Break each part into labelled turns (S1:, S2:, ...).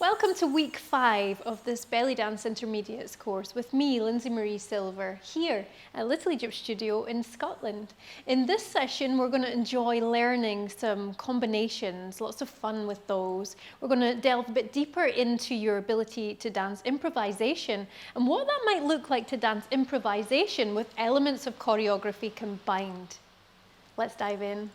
S1: Welcome to week 5 of this Belly Dance Intermediates course with me, Lindsey Marie Silver, here at Little Egypt Studio in Scotland. In this session, we're going to enjoy learning some combinations, lots of fun with those. We're going to delve a bit deeper into your ability to dance improvisation and what that might look like to dance improvisation with elements of choreography combined. Let's dive in.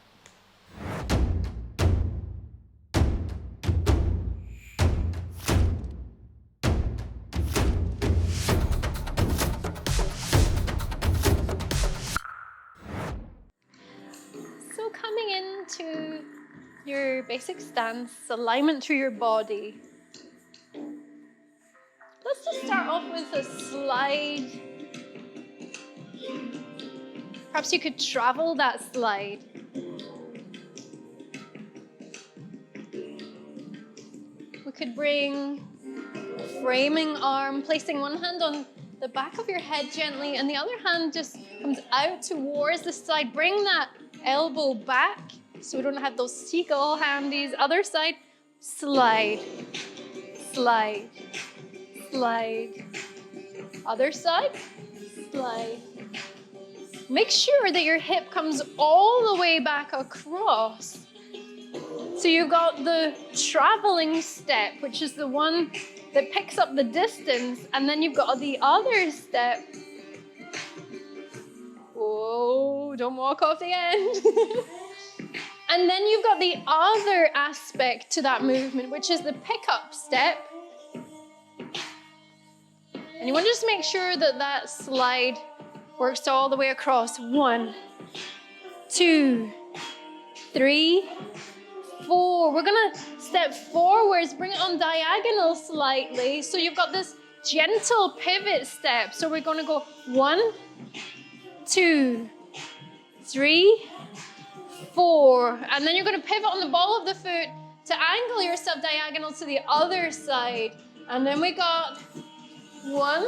S1: Coming into your basic stance, alignment through your body. Let's just start off with a slide. Perhaps you could travel that slide. We could bring a framing arm, placing one hand on the back of your head gently, and the other hand just comes out towards the side. Bring that elbow back so we don't have those seagull handies. Other side, slide, slide, slide. Other side, slide. Make sure that your hip comes all the way back across. So you've got the traveling step, which is the one that picks up the distance, and then you've got the other step. Whoa, don't walk off the end. And then you've got the other aspect to that movement, which is the pickup step. And you want to just make sure that that slide works all the way across. 1, 2, 3, 4. We're going to step forwards, bring it on diagonal slightly. So you've got this gentle pivot step. So we're going to go 1, 2, 3, 4. And then you're going to pivot on the ball of the foot to angle yourself diagonal to the other side. And then we got 1,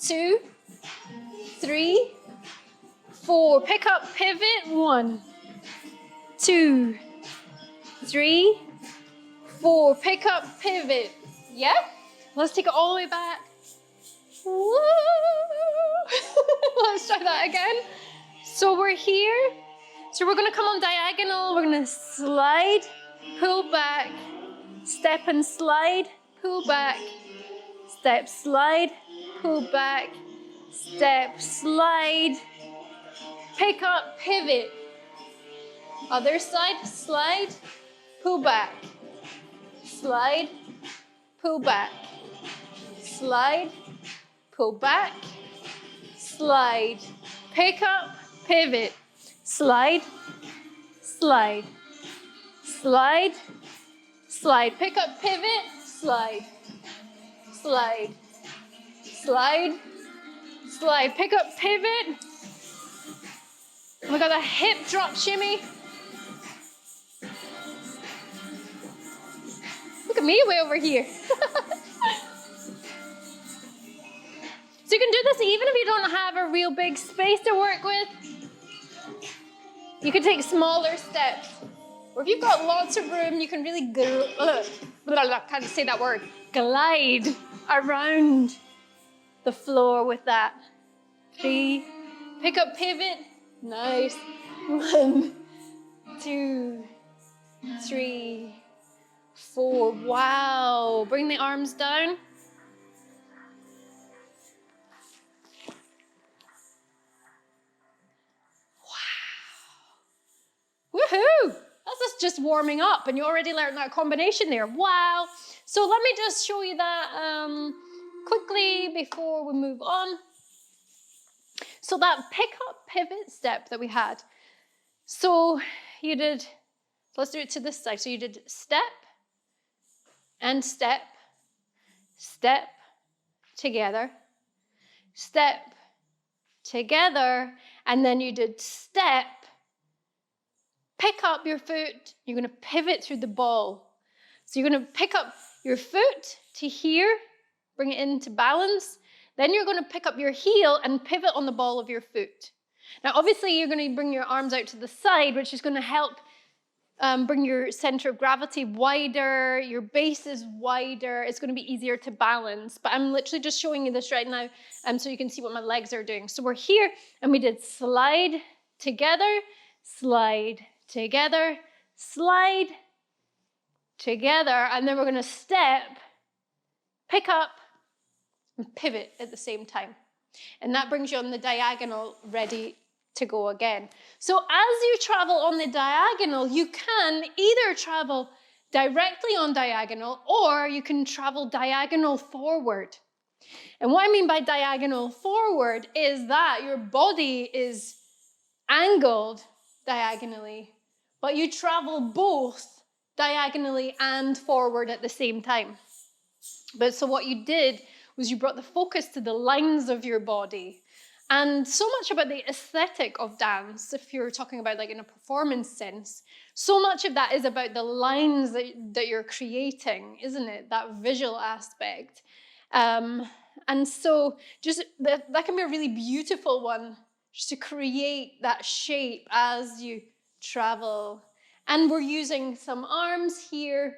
S1: 2, 3, 4. Pick up, pivot. 1, 2, 3, 4. Pick up, pivot. Yeah? Let's take it all the way back. Woo! Let's try that again. So we're here. So we're going to come on diagonal. We're going to slide, pull back, step and slide, pull back, step, slide, pull back, step, slide, pick up, pivot. Other side, slide, pull back, slide, pull back, slide, pull back, slide, pick up, pivot, slide, slide, slide, slide, pick up, pivot, slide, slide, slide, slide, pick up, pivot. We got a hip drop shimmy. Look at me way over here. So you can do this even if you don't have a real big space to work with. You can take smaller steps. Or if you've got lots of room, you can really can't say that word. Glide around the floor with that. 3, pick up, pivot. Nice. 1, 2, 3, 4. Wow. Bring the arms down. Woohoo! That's us just warming up, and you already learned that combination there. Wow! So let me just show you that quickly before we move on. So that pick-up pivot step that we had. So you did, let's do it to this side. So you did step and step, step together, step together, and then you did step, pick up your foot, you're going to pivot through the ball. So you're going to pick up your foot to here, bring it into balance. Then you're going to pick up your heel and pivot on the ball of your foot. Now, obviously, you're going to bring your arms out to the side, which is going to help bring your center of gravity wider, your base is wider, it's going to be easier to balance. But I'm literally just showing you this right now so you can see what my legs are doing. So we're here and we did slide together, slide together, slide together, and then we're going to step, pick up, and pivot at the same time. And that brings you on the diagonal, ready to go again. So as you travel on the diagonal, you can either travel directly on diagonal, or you can travel diagonal forward. And what I mean by diagonal forward is that your body is angled diagonally, but you travel both diagonally and forward at the same time. But so what you did was you brought the focus to the lines of your body. And so much about the aesthetic of dance, if you're talking about like in a performance sense, so much of that is about the lines that you're creating, isn't it? That visual aspect. And so just that can be a really beautiful one, just to create that shape as you travel. And we're using some arms here,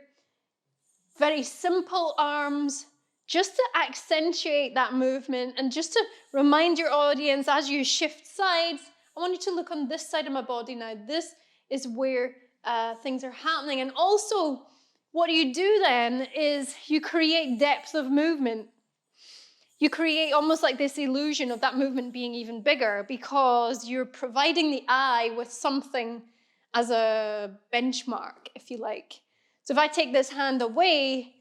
S1: very simple arms, just to accentuate that movement and just to remind your audience as you shift sides, I want you to look on this side of my body now. This is where things are happening. And also, what you do then is you create depth of movement. You create almost like this illusion of that movement being even bigger because you're providing the eye with something as a benchmark, if you like. So if I take this hand away,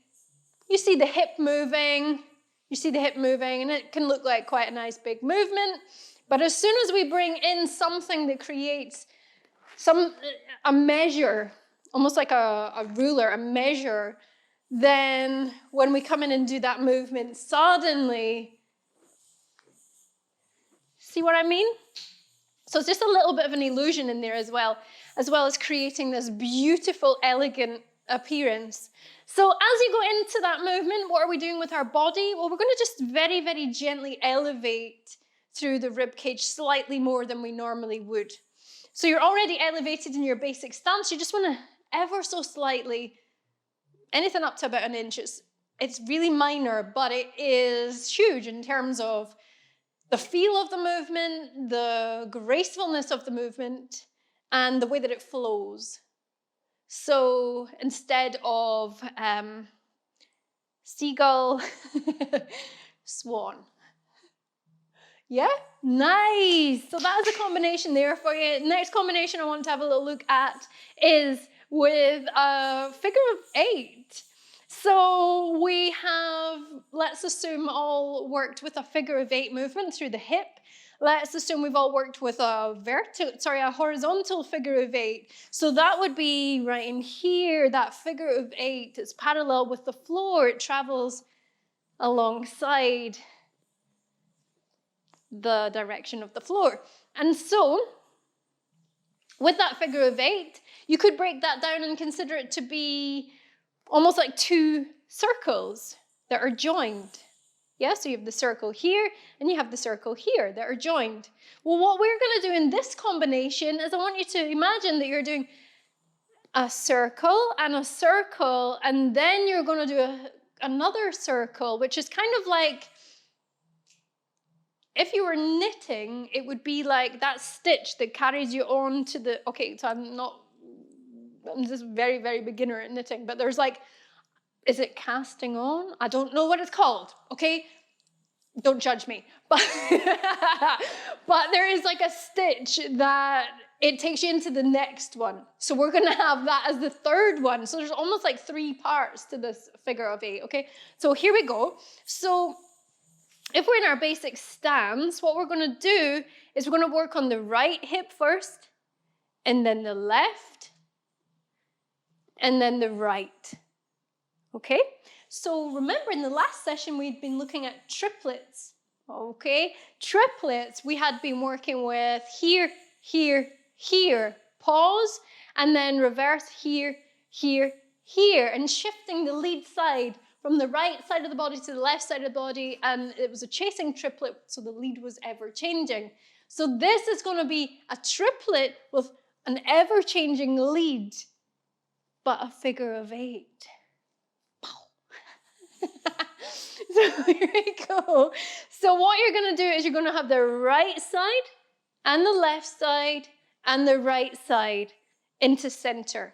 S1: you see the hip moving, and it can look like quite a nice big movement. But as soon as we bring in something that creates a measure, almost like a ruler, a measure, then when we come in and do that movement, suddenly, see what I mean? So it's just a little bit of an illusion in there as well as creating this beautiful, elegant appearance. So as you go into that movement, what are we doing with our body? Well, we're going to just very, very gently elevate through the rib cage slightly more than we normally would. So you're already elevated in your basic stance. You just want to ever so slightly, anything up to about an inch. It's really minor, but it is huge in terms of the feel of the movement, the gracefulness of the movement, and the way that it flows. So instead of seagull, swan. Yeah? Nice. So that is a combination there for you. Next combination I want to have a little look at is with a figure of 8. So we have, let's assume, all worked with a figure of 8 movement through the hip. Let's assume we've all worked with a horizontal figure of 8. So that would be right in here, that figure of 8. It's parallel with the floor. It travels alongside the direction of the floor. And so, with that figure of 8, you could break that down and consider it to be almost like 2 circles that are joined. Yeah, so you have the circle here and you have the circle here that are joined. Well, what we're going to do in this combination is I want you to imagine that you're doing a circle, and then you're going to do another circle, which is kind of like, if you were knitting, it would be like that stitch that carries you on to the, okay, so I'm just very, very beginner at knitting, but there's like, is it casting on? I don't know what it's called, okay? Don't judge me. But, but there is like a stitch that it takes you into the next one. So we're going to have that as the third one. So there's almost like 3 parts to this figure of 8, okay? So here we go. So if we're in our basic stance, what we're going to do is we're going to work on the right hip first, and then the left, and then the right. Okay? So remember in the last session we'd been looking at triplets. Okay? Triplets we had been working with here, here, here. Pause, and then reverse here, here, here, and shifting the lead side from the right side of the body to the left side of the body, and it was a chasing triplet, so the lead was ever changing. So this is going to be a triplet with an ever changing lead. but a figure of 8. So here we go. So what you're going to do is you're going to have the right side and the left side and the right side into center.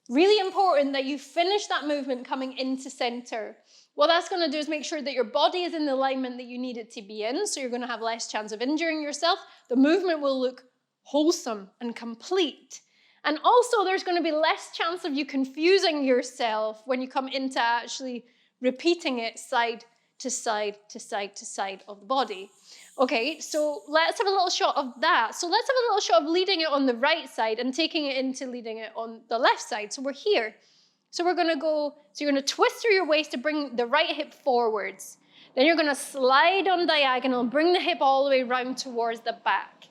S1: Really important that you finish that movement coming into center. What that's going to do is make sure that your body is in the alignment that you need it to be in, so you're going to have less chance of injuring yourself. The movement will look wholesome and complete. And also there's going to be less chance of you confusing yourself when you come into actually repeating it side to side to side to side of the body. Okay, so let's have a little shot of that. So let's have a little shot of leading it on the right side and taking it into leading it on the left side. So we're here. So we're going to go, so you're going to twist through your waist to bring the right hip forwards. Then you're going to slide on diagonal, bring the hip all the way round towards the back.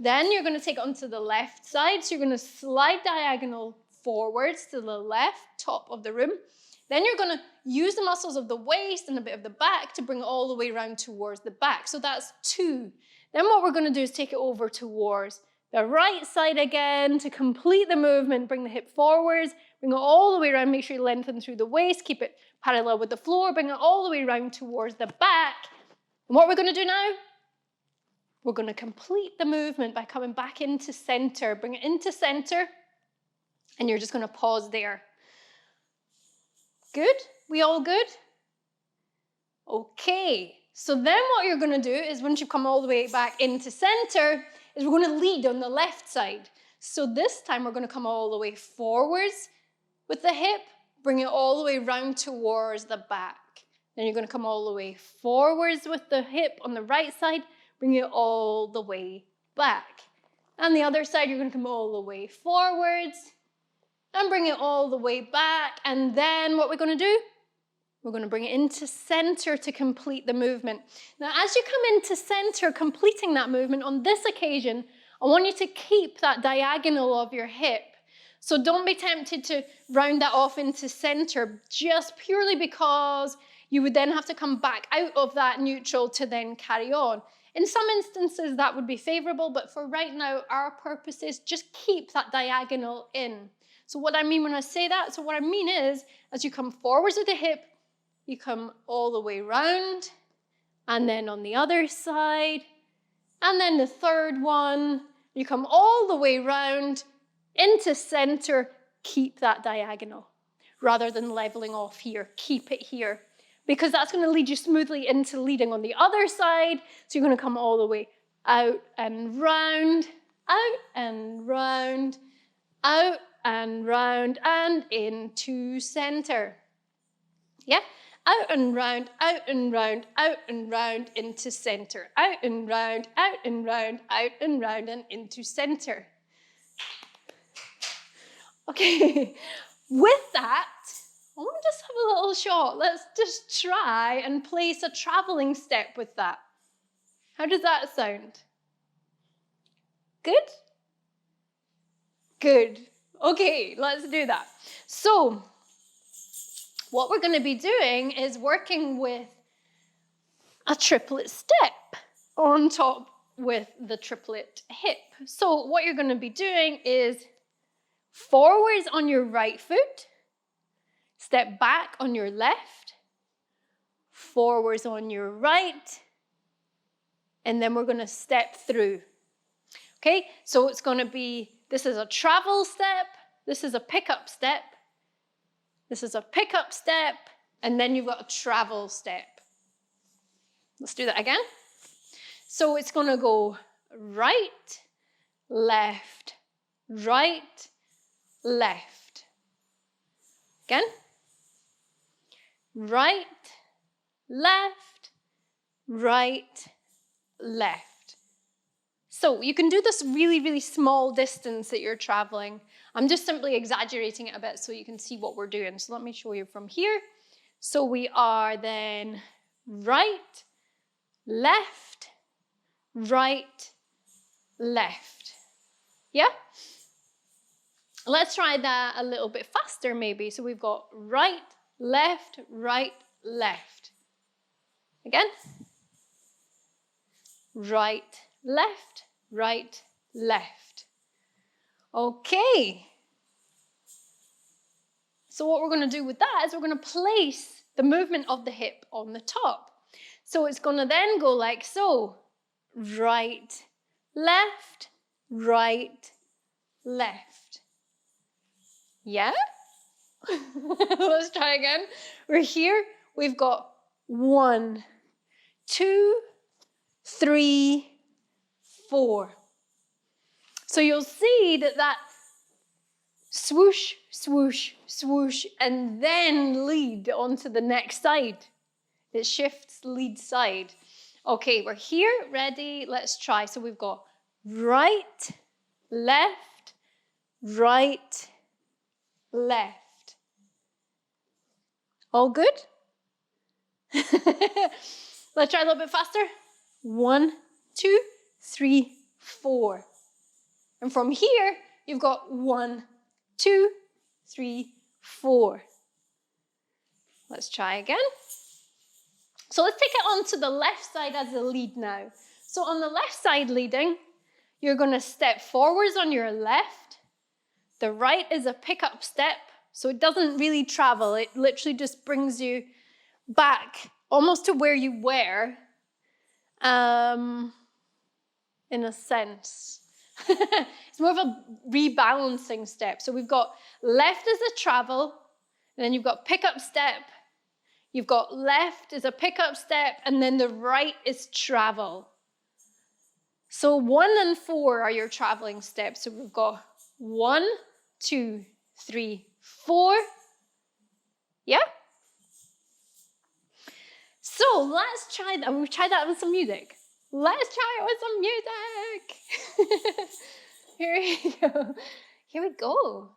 S1: Then you're going to take it onto the left side. So you're going to slide diagonal forwards to the left, top of the room. Then you're going to use the muscles of the waist and a bit of the back to bring it all the way around towards the back. So that's 2. Then what we're going to do is take it over towards the right side again to complete the movement. Bring the hip forwards, bring it all the way around. Make sure you lengthen through the waist. Keep it parallel with the floor. Bring it all the way around towards the back. And what we're going to do now, we're going to complete the movement by coming back into center. Bring it into center, and you're just going to pause there. Good? We all good? Okay. So then what you're going to do is once you come all the way back into center, is we're going to lead on the left side. So this time we're going to come all the way forwards with the hip, bring it all the way round towards the back. Then you're going to come all the way forwards with the hip on the right side, bring it all the way back. And the other side, you're going to come all the way forwards and bring it all the way back. And then what we're going to do, we're going to bring it into center to complete the movement. Now, as you come into center, completing that movement, on this occasion, I want you to keep that diagonal of your hip. So don't be tempted to round that off into center just purely because you would then have to come back out of that neutral to then carry on. In some instances, that would be favorable, but for right now, our purpose is just keep that diagonal in. So what I mean when I say that, so what I mean is, as you come forwards with the hip, you come all the way round, and then on the other side, and then the third one, you come all the way round, into center, keep that diagonal. Rather than leveling off here, keep it here. Because that's going to lead you smoothly into leading on the other side. So you're going to come all the way out and round, out and round, out and round, and into center. Yeah? Out and round, out and round, out and round, into center. Out and round, out and round, out and round, and into center. Okay, with that, I want to just have a little shot. Let's just try and place a traveling step with that. How does that sound? Good? Good. Okay, let's do that. So, what we're going to be doing is working with a triplet step on top with the triplet hip. So, what you're going to be doing is forwards on your right foot, step back on your left, forwards on your right, and then we're going to step through. Okay, so it's going to be, this is a travel step, this is a pickup step, this is a pickup step, and then you've got a travel step. Let's do that again. So it's going to go right, left, right, left. Again. Right, left, right, left. So you can do this really, really small distance that you're traveling. I'm just simply exaggerating it a bit so you can see what we're doing. So let me show you from here. So we are then right, left, right, left. Yeah? Let's try that a little bit faster maybe. So we've got right, left, right, left. Again. Right, left, right, left. Okay. So what we're going to do with that is we're going to place the movement of the hip on the top. So it's going to then go like so. Right, left, right, left. Yeah? Let's try again. We're here. We've got 1, 2, 3, 4. So you'll see that swoosh, swoosh, swoosh, and then lead onto the next side. It shifts lead side. Okay, we're here, ready, let's try. So we've got right, left, right, left. All good? Let's try a little bit faster. 1, 2, 3, 4. And from here, you've got 1, 2, 3, 4. Let's try again. So let's take it on to the left side as a lead now. So on the left side leading, you're going to step forwards on your left. The right is a pickup step, so it doesn't really travel. It literally just brings you back almost to where you were, in a sense. It's more of a rebalancing step. So we've got left as a travel, and then you've got pickup step. You've got left as a pickup step, and then the right is travel. So 1 and 4 are your traveling steps. So we've got 1, 2, 3, 4. Yeah? So let's try that. We've tried that with some music. Let's try it with some music. Here we go. Here we go.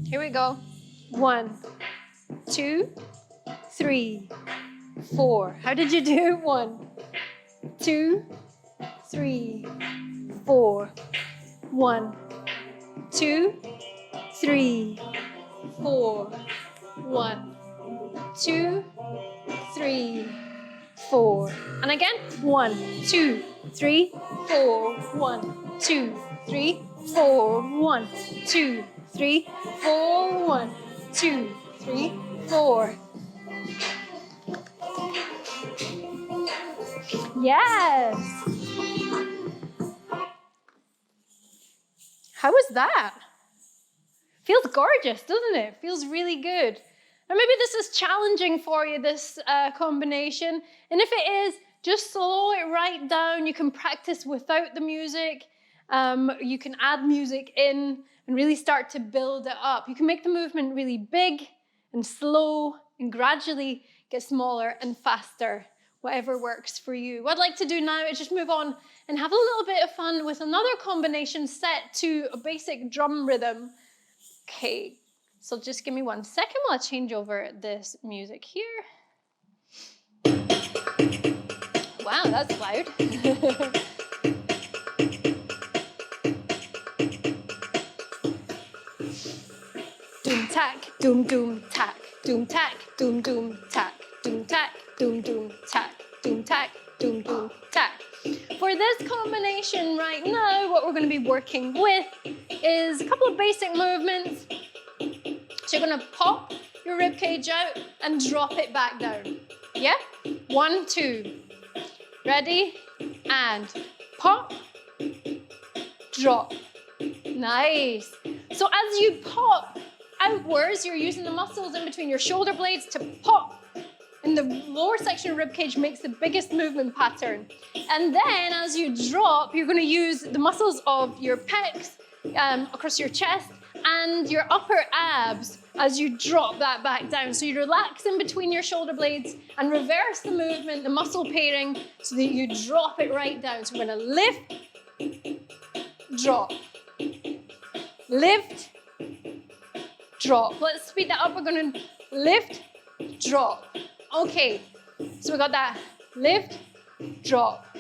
S1: Here we go. 1, 2, 3, 4. How did you do? 1, 2, 3, 4. 1, 2, 3, 4. 1, 2, 3, 4. And again. 1, 2, 3, 4. 1, 2, 3, 4. 1, 2, 3, 4. 1, 2, 3, 4. Yes. How was that? Feels gorgeous, doesn't it? Feels really good. And maybe this is challenging for you, this combination. And if it is, just slow it right down. You can practice without the music. You can add music in and really start to build it up. You can make the movement really big and slow and gradually get smaller and faster, whatever works for you. What I'd like to do now is just move on and have a little bit of fun with another combination set to a basic drum rhythm. Okay, so just give me 1 second while I change over this music here. Wow, that's loud. Doom tack, doom doom tack, doom tack, doom doom tack, doom tack, doom doom tack, doom tack, doom doom tack. For this combination right now, what we're going to be working with is a couple of basic movements. So you're going to pop your rib cage out and drop it back down. Yeah? 1, 2. Ready? And pop, drop. Nice. So as you pop outwards, you're using the muscles in between your shoulder blades to pop. And the lower section of rib cage makes the biggest movement pattern. And then as you drop, you're going to use the muscles of your pecs across your chest and your upper abs as you drop that back down. So you relax in between your shoulder blades and reverse the movement, the muscle pairing, so that you drop it right down. So we're going to lift, drop, lift, drop. Let's speed that up. We're going to lift, drop. Okay, so we got that lift, drop.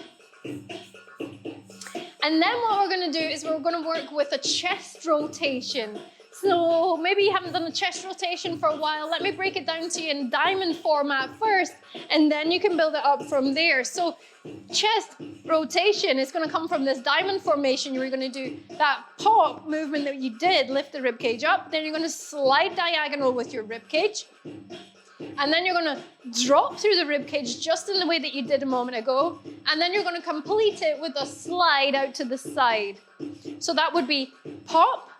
S1: And then what we're going to do is we're going to work with a chest rotation. So maybe you haven't done a chest rotation for a while. Let me break it down to you in diamond format first, and then you can build it up from there. So chest rotation is going to come from this diamond formation. You're going to do that pop movement that you did, lift the rib cage up. Then you're going to slide diagonal with your rib cage. And then you're going to drop through the rib cage just in the way that you did a moment ago. And then you're going to complete it with a slide out to the side. So that would be pop,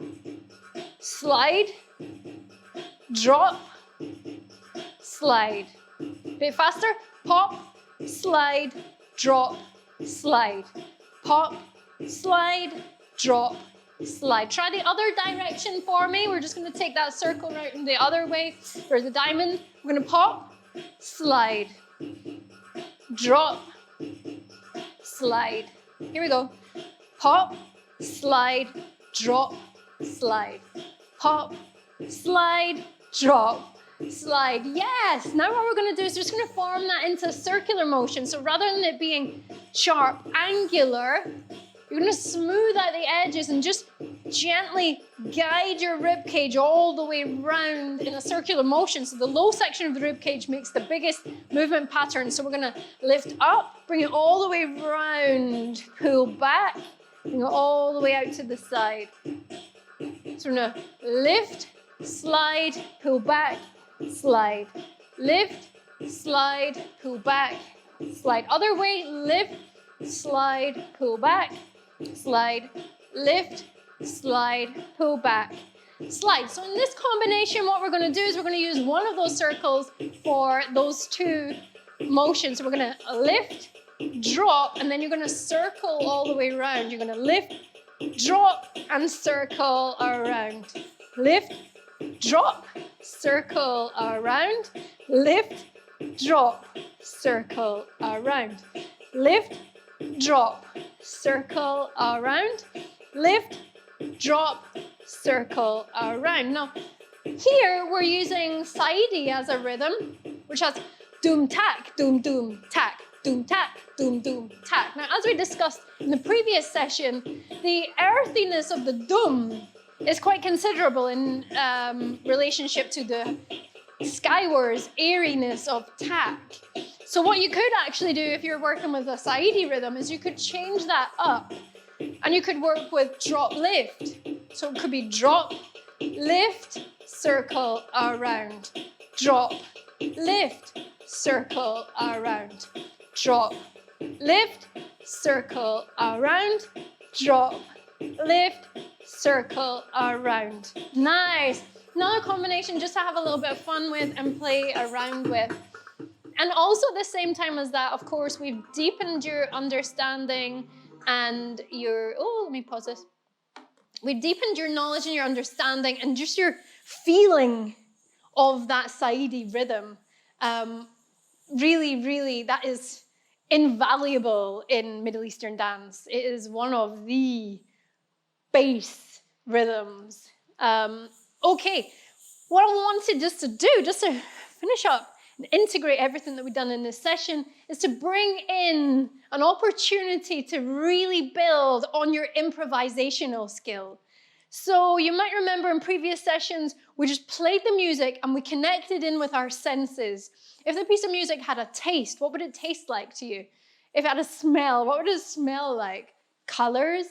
S1: slide, drop, slide. A bit faster. Pop, slide, drop, slide. Pop, slide, drop, slide. Try the other direction for me. We're just going to take that circle right in the other way for the diamond. We're going to pop, slide, drop, slide. Here we go. Pop, slide, drop, slide. Pop, slide, drop, slide. Yes! Now what we're going to do is we're just going to form that into a circular motion. So rather than it being sharp, angular, you're going to smooth out the edges and just gently guide your rib cage all the way round in a circular motion. So the low section of the rib cage makes the biggest movement pattern. So we're going to lift up, bring it all the way round, pull back, bring it all the way out to the side. So we're going to lift, slide, pull back, slide. Lift, slide, pull back, slide. Other way, lift, slide, pull back, slide, lift, slide, pull back, slide. So in this combination, what we're going to do is we're going to use one of those circles for those two motions. So we're going to lift, drop, and then you're going to circle all the way around. You're going to lift, drop, and circle around. Lift, drop, circle around. Lift, drop, circle around. Lift, drop, circle around. Lift, drop, circle around. Now, here we're using Saidi as a rhythm, which has doom tack, doom doom tack, doom tack, doom doom tack. Now, as we discussed in the previous session, the earthiness of the doom is quite considerable in relationship to the skywars airiness of tack. So what you could actually do if you're working with a Saidi rhythm is you could change that up and you could work with drop lift. So it could be drop, lift, circle around, drop, lift, circle around, drop, lift, circle around, drop, lift, circle around. Nice. Another combination just to have a little bit of fun with and play around with. And also at the same time as that, of course, we've deepened your understanding and your, let me pause this. We've deepened your knowledge and your understanding and just your feeling of that Saidi rhythm. Really, really, that is invaluable in Middle Eastern dance. It is one of the base rhythms. Okay, what I wanted just to do, just to finish up and integrate everything that we've done in this session, is to bring in an opportunity to really build on your improvisational skill. So you might remember in previous sessions, we just played the music and we connected in with our senses. If the piece of music had a taste, what would it taste like to you? If it had a smell, what would it smell like? Colors?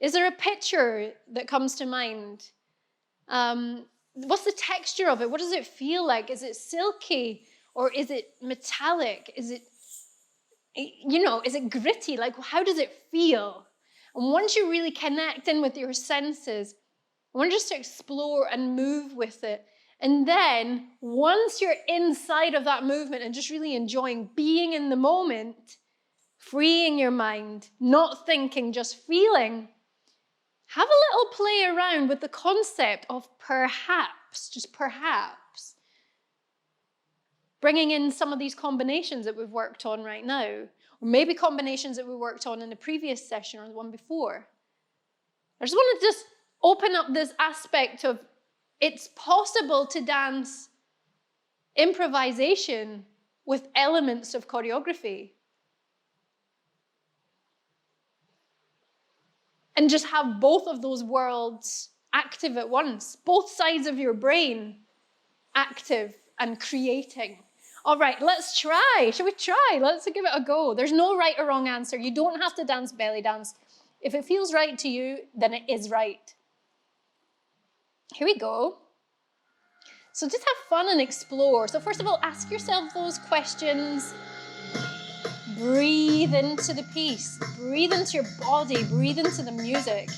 S1: Is there a picture that comes to mind? What's the texture of it? What does it feel like? Is it silky or is it metallic? Is it, is it gritty? Like, how does it feel? And once you really connect in with your senses, I want you just to explore and move with it. And then once you're inside of that movement and just really enjoying being in the moment, freeing your mind, not thinking, just feeling, have a little play around with the concept of perhaps, just perhaps, bringing in some of these combinations that we've worked on right now, or maybe combinations that we worked on in the previous session or the one before. I just want to just open up this aspect of it's possible to dance improvisation with elements of choreography. and just have both of those worlds active at once, both sides of your brain active and creating. All right, let's try. Shall we try? Let's give it a go. There's no right or wrong answer. You don't have to dance belly dance. If it feels right to you, then it is right. Here we go. So just have fun and explore. So first of all, ask yourself those questions. Breathe into the piece. Breathe into your body. Breathe into the music.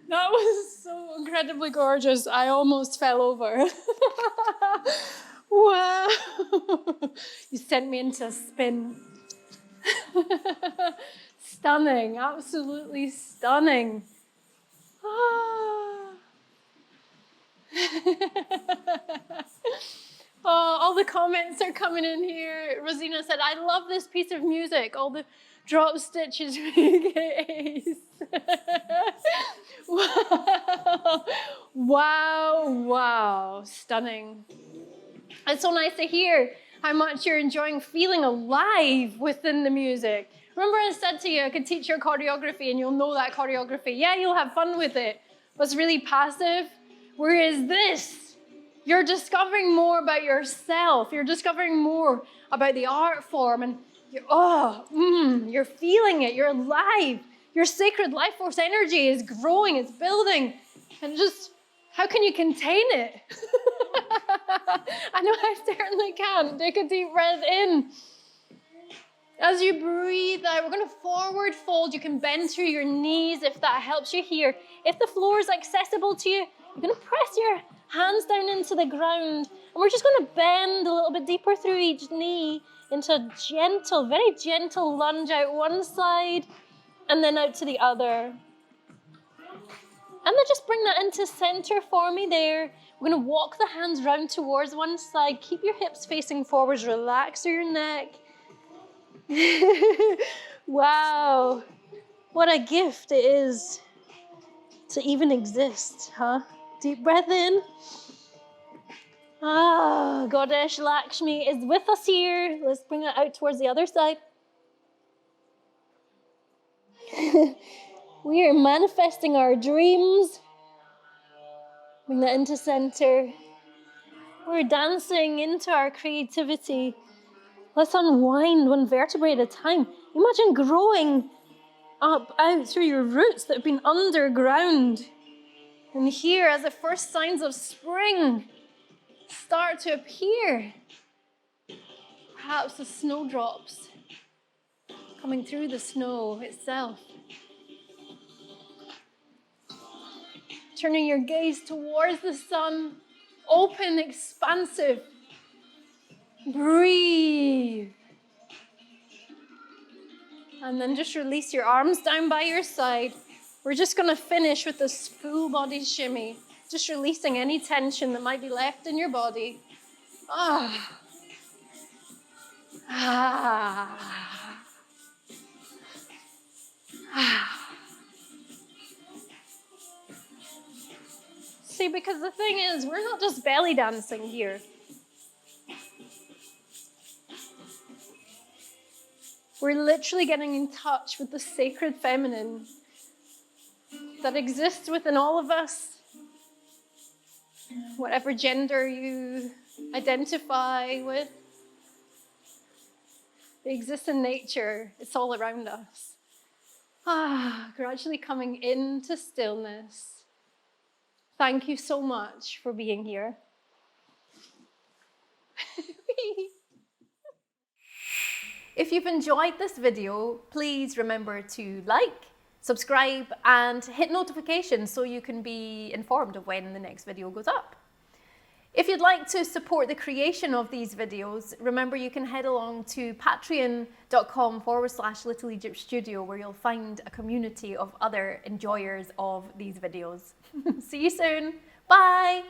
S1: That was so incredibly gorgeous. I almost fell over. Wow. You sent me into a spin. Stunning, absolutely stunning. Ah. Oh, all the comments are coming in here. Rosina said, I love this piece of music. All the drop stitches make ace. Wow. Wow, wow. Stunning. It's so nice to hear how much you're enjoying feeling alive within the music. Remember I said to you, I could teach your choreography and you'll know that choreography. Yeah, you'll have fun with it, but it's really passive. Whereas this, you're discovering more about yourself. You're discovering more about the art form, and you're feeling it. You're alive. Your sacred life force energy is growing. It's building. And just, how can you contain it? I know I certainly can. Take a deep breath in. As you breathe out, we're going to forward fold. You can bend through your knees if that helps you here. If the floor is accessible to you, you're going to press your hands down into the ground. And we're just going to bend a little bit deeper through each knee into a gentle, very gentle lunge out one side and then out to the other. And then just bring that into center for me there. We're going to walk the hands round towards one side. Keep your hips facing forwards. Relax your neck. Wow. What a gift it is to even exist, huh? Deep breath in. Goddess Lakshmi is with us here. Let's bring it out towards the other side. We are manifesting our dreams. Bring that into center. We're dancing into our creativity. Let's unwind one vertebrae at a time. Imagine growing up out through your roots that have been underground. And here, as the first signs of spring start to appear, perhaps the snowdrops coming through the snow itself. Turning your gaze towards the sun, open, expansive. Breathe. And then just release your arms down by your side. We're just going to finish with this full body shimmy. Just releasing any tension that might be left in your body. See, because the thing is, we're not just belly dancing here. We're literally getting in touch with the sacred feminine that exists within all of us. Whatever gender you identify with, it exists in nature. It's all around us. Gradually coming into stillness. Thank you so much for being here. If you've enjoyed this video, please remember to like, subscribe, and hit notifications so you can be informed of when the next video goes up. If you'd like to support the creation of these videos, remember you can head along to patreon.com/Little Egypt Studio, where you'll find a community of other enjoyers of these videos. See you soon. Bye.